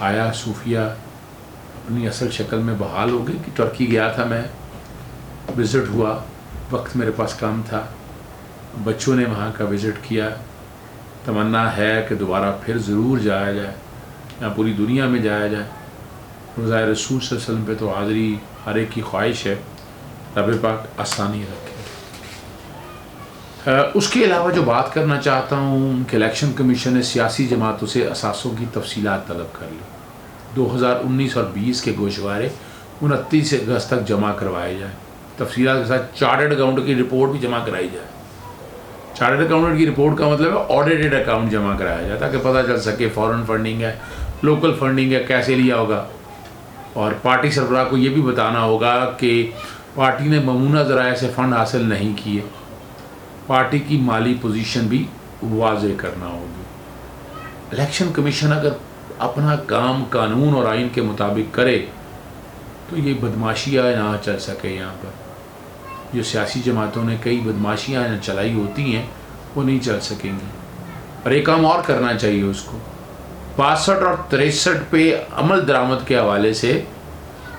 آیا صوفیہ اپنی اصل شکل میں بحال ہو گئی کہ ترکی گیا تھا میں، وزٹ ہوا، وقت میرے پاس کم تھا، بچوں نے وہاں کا وزٹ کیا، تمنا ہے کہ دوبارہ پھر ضرور جایا جائے یا پوری دنیا میں جایا جائے۔ روزہ رسول صلی اللہ علیہ وسلم پہ تو حاضری ہر ایک کی خواہش ہے، رب پاک آسانی رکھے۔ اس کے علاوہ جو بات کرنا چاہتا ہوں کہ الیکشن کمیشن نے سیاسی جماعتوں سے اثاثوں کی تفصیلات طلب کر لی۔ 2019 اور 20 کے گوشوارے 29 اگست تک جمع کروائے جائیں، تفصیلات کے ساتھ چارٹرڈ اکاؤنٹ کی رپورٹ بھی جمع کرائی جائے۔ چارٹرڈ اکاؤنٹنٹ کی رپورٹ کا مطلب ہے آڈیٹڈ اکاؤنٹ جمع کرایا جائے تاکہ پتہ چل سکے فارن فنڈنگ ہے، لوکل فنڈنگ ہے، کیسے لیا ہوگا، اور پارٹی سربراہ کو یہ بھی بتانا ہوگا کہ پارٹی نے ممونہ ذرائع سے فنڈ حاصل نہیں کیے، پارٹی کی مالی پوزیشن بھی واضح کرنا ہوگی۔ الیکشن کمیشن اگر اپنا کام قانون اور آئین کے مطابق کرے تو یہ بدماشیاں نہ چل سکے۔ یہاں پر جو سیاسی جماعتوں نے کئی بدماشیاں چلائی ہوتی ہیں وہ نہیں چل سکیں گی، اور ایک کام اور کرنا چاہیے اس کو۔ 62 اور 63 پہ عمل درآمد کے حوالے سے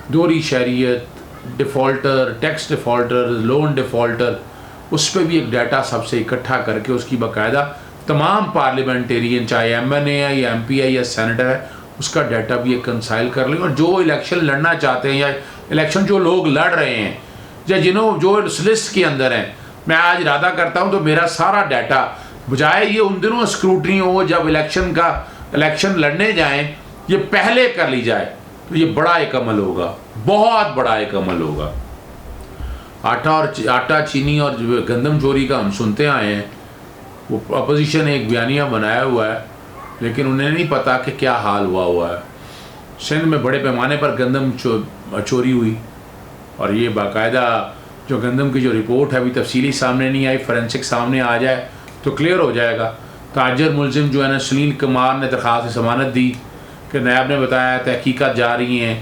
دوہری شہریت، defaulter, tax defaulter, loan defaulter, اس پہ بھی ایک ڈیٹا سب سے اکٹھا کر کے اس کی باقاعدہ تمام پارلیمنٹیرین، چاہے ایم این اے ہے یا ایم پی ہے یا سینیٹر ہے، اس کا ڈیٹا بھی ایک کنسائل کر لیں، اور جو الیکشن لڑنا چاہتے ہیں یا الیکشن جو لوگ لڑ رہے ہیں یا جو اس لسٹ کے اندر ہیں، میں آج ارادہ کرتا ہوں تو میرا سارا ڈیٹا، بجائے یہ ان دنوں اسکروٹنی ہو جب الیکشن لڑنے جائیں، یہ پہلے کر لی جائے تو یہ بڑا ایک عمل ہوگا، بہت بڑا ایک عمل ہوگا۔ آٹا چینی اور گندم چوری کا ہم سنتے آئے ہیں، وہ اپوزیشن نے ایک بیانیہ بنایا ہوا ہے، لیکن انہیں نہیں پتا کہ کیا حال ہوا ہے۔ سندھ میں بڑے پیمانے پر گندم چوری ہوئی، اور یہ باقاعدہ جو گندم کی جو رپورٹ ہے ابھی تفصیلی سامنے نہیں آئی، فورینسک سامنے آ جائے تو کلیئر ہو جائے گا۔ تاجر ملزم جو ہے نا سنیل کمار نے درخواست ضمانت دی کہ نیب نے بتایا تحقیقات جاری ہیں،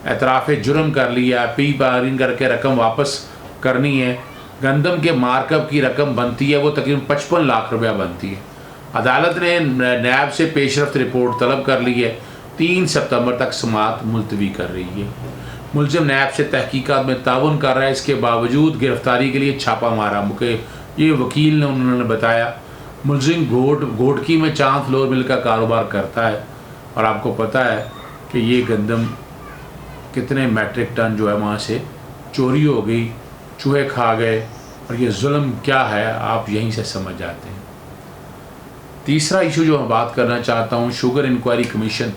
اعتراف جرم کر لیا، پی بارگنگ کر کے رقم واپس کرنی ہے۔ گندم کے مارک اپ کی رقم بنتی ہے وہ تقریباً 55 لاکھ روپیہ بنتی ہے۔ عدالت نے نیب سے پیش رفت رپورٹ طلب کر لی ہے، 3 ستمبر تک سماعت ملتوی کر رہی ہے۔ ملزم نیب سے تحقیقات میں تعاون کر رہا ہے، اس کے باوجود گرفتاری کے لیے چھاپا مارا، یہ وکیل نے انہوں نے بتایا۔ ملزم گھوٹکی میں چاند فلور مل کا کاروبار کرتا ہے، اور آپ کو پتہ ہے کہ یہ گندم کتنے میٹرک ٹن جو ہے وہاں سے چوری ہو گئی، چوہے کھا گئے، اور یہ ظلم کیا ہے آپ یہیں سے سمجھ جاتے ہیں۔ تیسرا ایشو جو میں بات کرنا چاہتا ہوں، شوگر انکوائری کمیشن،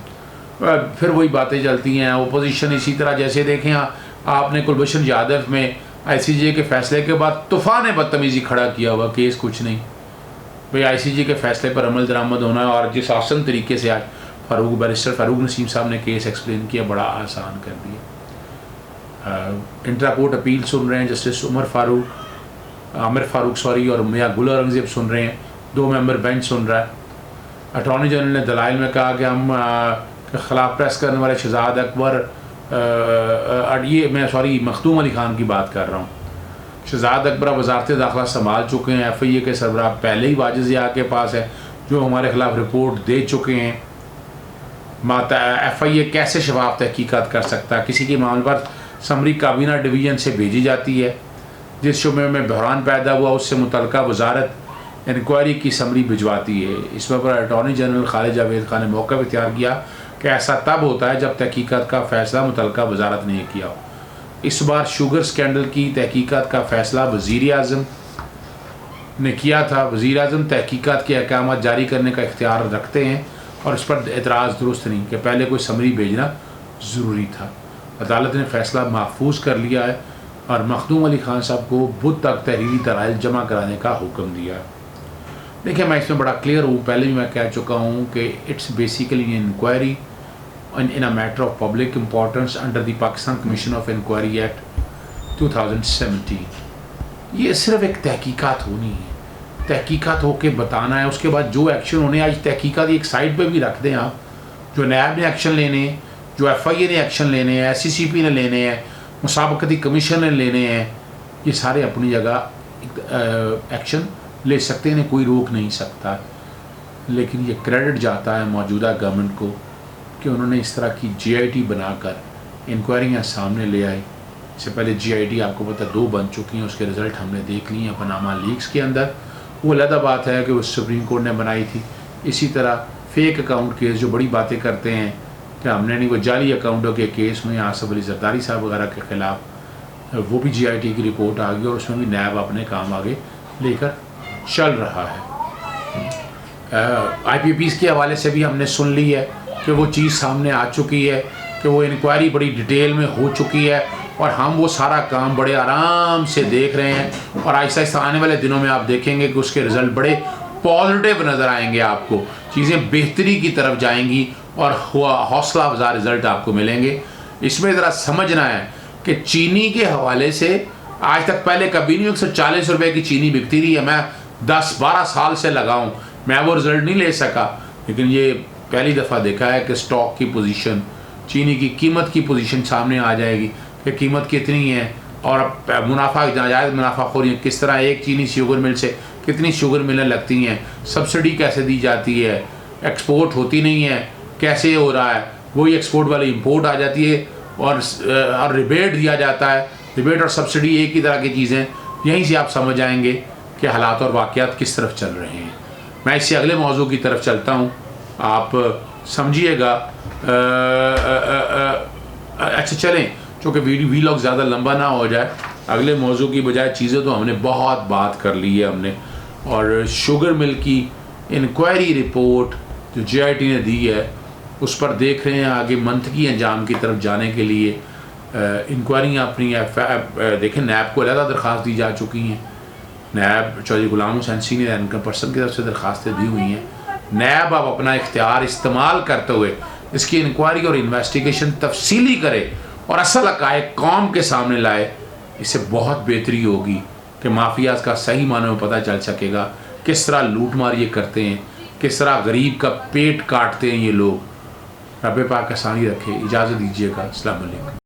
پھر وہی باتیں چلتی ہیں، اپوزیشن اسی طرح، جیسے دیکھیں آپ نے کلبھوشن جادو میں آئی سی جے کے فیصلے کے بعد طوفان بدتمیزی کھڑا کیا ہوا، کیس کچھ نہیں، بھئی آئی سی جے کے فیصلے پر عمل درآمد ہونا ہے، اور جس آسان طریقے سے آج بیرسٹر فاروق نسیم صاحب نے کیس ایکسپلین کیا، بڑا آسان کر دیا۔ انٹرا کورٹ اپیل سن رہے ہیں جسٹس عامر فاروق اور میاں گل اورنگزیب سن رہے ہیں، 2 ممبر بینچ سن رہا ہے۔ اٹارنی جنرل نے دلائل میں کہا کہ ہم خلاف پریس کرنے والے شہزاد اکبر، مخدوم علی خان کی بات کر رہا ہوں۔ شہزاد اکبر وزارت داخلہ سنبھال چکے ہیں، ایف آئی اے کے سربراہ پہلے ہی واجد ضیاء کے پاس ہے جو ہمارے خلاف رپورٹ دے چکے ہیں۔ ایف آئی اے کیسے شفاف تحقیقات کر سکتا ہے؟ کسی کے معاملے پر سمری کابینہ ڈویژن سے بھیجی جاتی ہے، جس شعبے میں بحران پیدا ہوا اس سے متعلقہ وزارت انکوائری کی سمری بھجواتی ہے۔ اس پر اٹارنی جنرل خالد جاوید خان نے موقف اختیار کیا کہ ایسا تب ہوتا ہے جب تحقیقات کا فیصلہ متعلقہ وزارت نے کیا ہو۔ اس بار شوگر سکینڈل کی تحقیقات کا فیصلہ وزیر اعظم نے کیا تھا۔ وزیر اعظم تحقیقات کے احکامات جاری کرنے کا اختیار رکھتے ہیں، اور اس پر اعتراض درست نہیں کہ پہلے کوئی سمری بھیجنا ضروری تھا۔ عدالت نے فیصلہ محفوظ کر لیا ہے، اور مخدوم علی خان صاحب کو بدھ تک تحریری دلائل جمع کرانے کا حکم دیا ہے۔ دیکھیں میں اس میں بڑا کلیئر ہوں، پہلے بھی میں کہہ چکا ہوں کہ it's basically inquiry in a matter of public importance under the Pakistan Commission of Inquiry Act 2017۔ یہ صرف ایک تحقیقات ہونی ہے، تحقیقات ہو کے بتانا ہے، اس کے بعد جو ایکشن ہونے، آج تحقیقات ایک سائڈ پہ بھی رکھ دیں آپ، جو نیب نے ایکشن لینے ہیں، جو ایف آئی اے نے ایکشن لینے ہیں، ایس سی سی پی نے لینے ہیں، مسابقتی کمیشن نے لینے ہیں، یہ سارے اپنی جگہ ایکشن لے سکتے ہیں، کوئی روک نہیں سکتا، لیکن یہ کریڈٹ جاتا ہے موجودہ گورنمنٹ کو کہ انہوں نے اس طرح کی GIT بنا کر انکوائریاں سامنے لے آئی. اس سے پہلے GIT آپ کو پتہ 2 بن چکی ہیں, اس کے رزلٹ ہم نے دیکھ لی ہیں پاناما لیکس کے اندر. وہ علیحدہ بات ہے کہ وہ سپریم کورٹ نے بنائی تھی. اسی طرح فیک اکاؤنٹ کیس جو بڑی باتیں کرتے ہیں کہ ہم نے نہیں, وہ جعلی اکاؤنٹوں کے کیس میں آصف علی زرداری صاحب وغیرہ کے خلاف وہ بھی GIT کی رپورٹ آ گئی اور اس میں بھی نیب اپنے کام آگے لے کر چل رہا ہے. IPPs کے حوالے سے بھی ہم نے سن لی ہے کہ وہ چیز سامنے آ چکی ہے کہ وہ انکوائری بڑی ڈیٹیل میں ہو چکی ہے اور ہم وہ سارا کام بڑے آرام سے دیکھ رہے ہیں. اور آہستہ آہستہ آنے والے دنوں میں آپ دیکھیں گے کہ اس کے رزلٹ بڑے پازیٹیو نظر آئیں گے, آپ کو چیزیں بہتری کی طرف جائیں گی اور حوصلہ افزا رزلٹ آپ کو ملیں گے. اس میں ذرا سمجھنا ہے کہ چینی کے حوالے سے آج تک پہلے کبھی نہیں 140 روپے کی چینی بکتی رہی ہے. میں 10-12 سال سے لگاؤں, میں وہ رزلٹ نہیں لے سکا, لیکن یہ پہلی دفعہ دیکھا ہے کہ سٹاک کی پوزیشن, چینی کی قیمت کی پوزیشن سامنے آ جائے گی کہ قیمت کتنی ہے اور منافع ناجائز منافع خوری کس طرح, ایک چینی شوگر مل سے کتنی شوگر ملیں لگتی ہیں, سبسڈی کیسے دی جاتی ہے, ایکسپورٹ ہوتی نہیں ہے کیسے ہو رہا ہے, وہی ایکسپورٹ والی امپورٹ آ جاتی ہے اور ریبیٹ دیا جاتا ہے. ریبیٹ اور سبسڈی ایک ہی طرح کی چیزیں. یہیں سے آپ سمجھ آئیں گے کہ حالات اور واقعات کس طرف چل رہے ہیں. میں اس سے اگلے موضوع کی طرف چلتا ہوں, آپ سمجھیے گا. اچھا چلیں, چونکہ ویلاگ زیادہ لمبا نہ ہو جائے, اگلے موضوع کی بجائے چیزیں تو ہم نے بہت بات کر لی ہے ہم نے. اور شوگر مل کی انکوائری رپورٹ جو GIT نے دی ہے اس پر دیکھ رہے ہیں آگے منطقی انجام کی طرف جانے کے لیے انکوائریاں اپنی دیکھیں نیب کو علیحدہ درخواست دی جا چکی ہیں. نیب چودھری غلام حسین سینئر انکم پرسن کی طرف سے درخواستیں دی ہوئی ہیں. نیب اب اپنا اختیار استعمال کرتے ہوئے اس کی انکوائری اور انویسٹیگیشن تفصیلی کرے اور اصل حقائق قوم کے سامنے لائے. اس سے بہت بہتری ہوگی کہ مافیاز کا صحیح معنی میں پتہ چل سکے گا کس طرح لوٹ مار یہ کرتے ہیں, کس طرح غریب کا پیٹ کاٹتے ہیں یہ لوگ. رب پاک آسانی رکھے. اجازت دیجیے گا. السلام علیکم.